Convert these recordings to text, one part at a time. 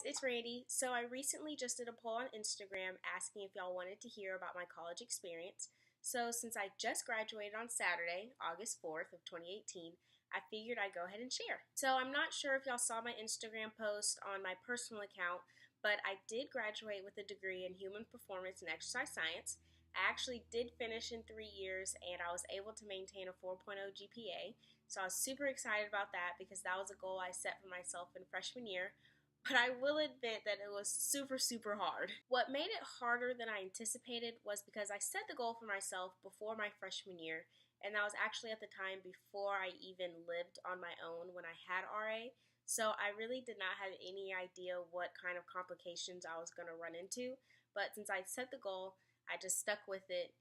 it's Randy. So I recently just did a poll on Instagram asking if y'all wanted to hear about my college experience. So since I just graduated on Saturday, August 4th of 2018, I figured I'd go ahead and share. So I'm not sure if y'all saw my Instagram post on my personal account, but I did graduate with a degree in human performance and exercise science. I actually did finish in 3 years and I was able to maintain a 4.0 GPA. So I was super excited about that because that was a goal I set for myself in freshman year. But I will admit that it was super hard. What made it harder than I anticipated was because I set the goal for myself before my freshman year, and that was actually at the time before I even lived on my own when I had RA. So I really did not have any idea what kind of complications I was going to run into. But since I set the goal, I just stuck with it,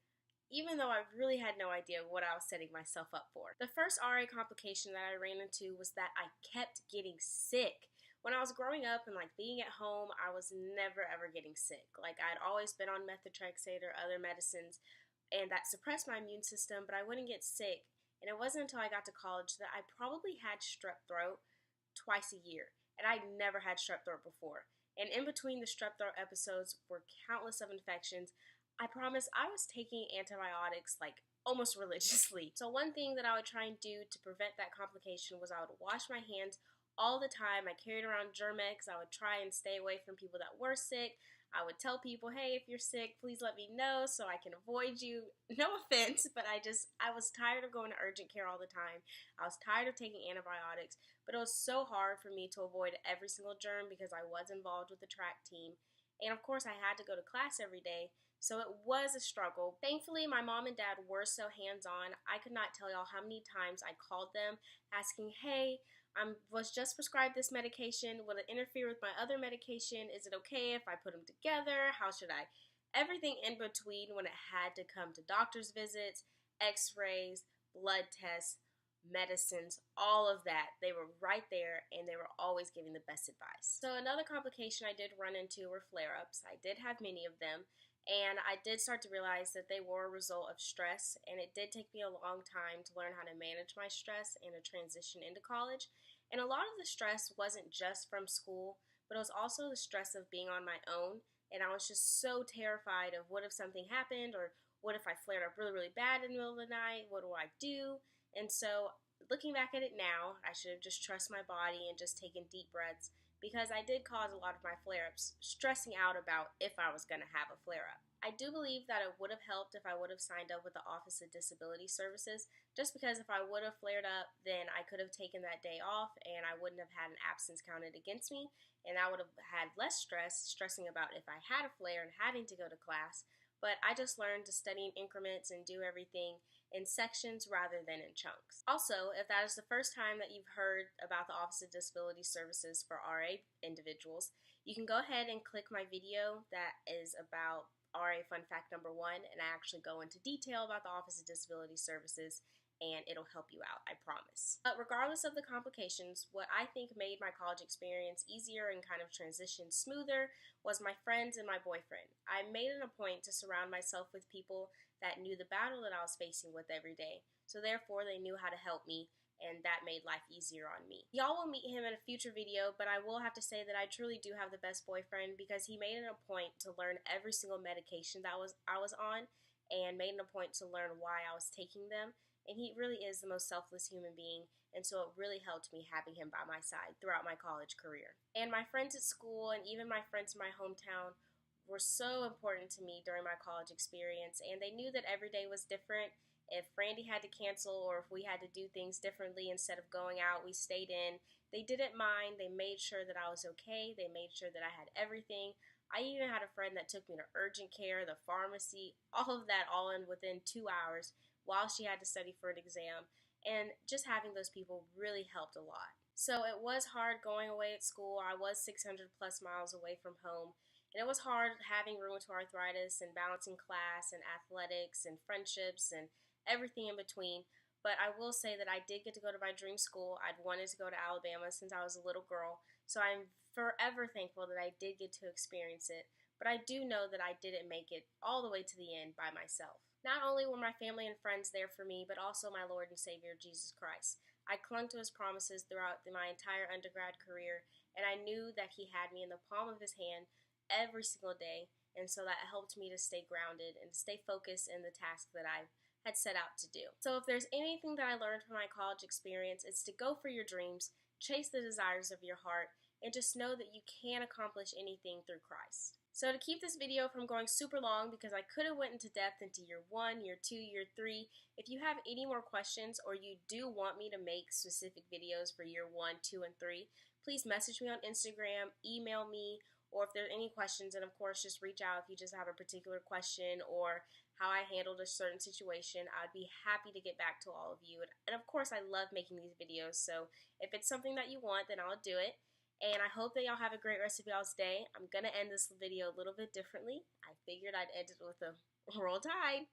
even though I really had no idea what I was setting myself up for. The first RA complication that I ran into was that I kept getting sick. When I was growing up and being at home, I was never ever getting sick. I'd always been on methotrexate or other medicines, and that suppressed my immune system, but I wouldn't get sick. And it wasn't until I got to college that I probably had strep throat twice a year, and I'd never had strep throat before. And in between the strep throat episodes were countless of infections. I promise I was taking antibiotics almost religiously. So one thing that I would try and do to prevent that complication was I would wash my hands all the time. I carried around Germ-X. I would try and stay away from people that were sick. I would tell people, hey, if you're sick, please let me know so I can avoid you. No offense, but I was tired of going to urgent care all the time. I was tired of taking antibiotics, but it was so hard for me to avoid every single germ because I was involved with the track team. And of course, I had to go to class every day, so it was a struggle. Thankfully, my mom and dad were so hands-on. I could not tell y'all how many times I called them asking, hey, I was just prescribed this medication. Will it interfere with my other medication? Is it okay if I put them together? How should I? Everything in between when it had to come to doctor's visits, x-rays, blood tests, medicines, all of that. They were right there and they were always giving the best advice. So another complication I did run into were flare-ups. I did have many of them. And I did start to realize that they were a result of stress, and it did take me a long time to learn how to manage my stress and to transition into college. And a lot of the stress wasn't just from school, but it was also the stress of being on my own, and I was just so terrified of what if something happened, or what if I flared up really bad in the middle of the night, what do I do? And so looking back at it now, I should have just trusted my body and just taken deep breaths, because I did cause a lot of my flare-ups, stressing out about if I was going to have a flare-up. I do believe that it would have helped if I would have signed up with the Office of Disability Services, just because if I would have flared up, then I could have taken that day off and I wouldn't have had an absence counted against me, and I would have had less stressing about if I had a flare and having to go to class. But I just learned to study in increments and do everything in sections rather than in chunks. Also, if that is the first time that you've heard about the Office of Disability Services for RA individuals, you can go ahead and click my video that is about RA Fun Fact number 1, and I actually go into detail about the Office of Disability Services, and it'll help you out, I promise. But regardless of the complications, what I think made my college experience easier and kind of transition smoother was my friends and my boyfriend. I made it a point to surround myself with people that knew the battle that I was facing with every day, so therefore they knew how to help me, and that made life easier on me. Y'all will meet him in a future video, but I will have to say that I truly do have the best boyfriend, because he made it a point to learn every single medication that I was on, and made it a point to learn why I was taking them. And he really is the most selfless human being, and so it really helped me having him by my side throughout my college career. And my friends at school and even my friends in my hometown were so important to me during my college experience, and they knew that every day was different. If Randy had to cancel or if we had to do things differently, instead of going out, we stayed in. They didn't mind. They made sure that I was okay. They made sure that I had everything. I even had a friend that took me to urgent care, the pharmacy, all of that all in within 2 hours while she had to study for an exam. And just having those people really helped a lot. So it was hard going away at school. I was 600 plus miles away from home. And it was hard having rheumatoid arthritis and balancing class and athletics and friendships and everything in between. But I will say that I did get to go to my dream school. I'd wanted to go to Alabama since I was a little girl. So I'm forever thankful that I did get to experience it. But I do know that I didn't make it all the way to the end by myself. Not only were my family and friends there for me, but also my Lord and Savior, Jesus Christ. I clung to his promises throughout my entire undergrad career, and I knew that he had me in the palm of his hand every single day, and so that helped me to stay grounded and to stay focused in the task that I had set out to do. So if there's anything that I learned from my college experience, it's to go for your dreams, chase the desires of your heart, and just know that you can accomplish anything through Christ. So to keep this video from going super long, because I could have went into depth into year 1, year 2, year 3, if you have any more questions or you do want me to make specific videos for year 1, 2, and 3, please message me on Instagram, email me, or if there are any questions, and of course just reach out if you just have a particular question or how I handled a certain situation. I'd be happy to get back to all of you. And of course I love making these videos, so if it's something that you want, then I'll do it. And I hope that y'all have a great rest of y'all's day. I'm going to end this video a little bit differently. I figured I'd end it with a roll tide.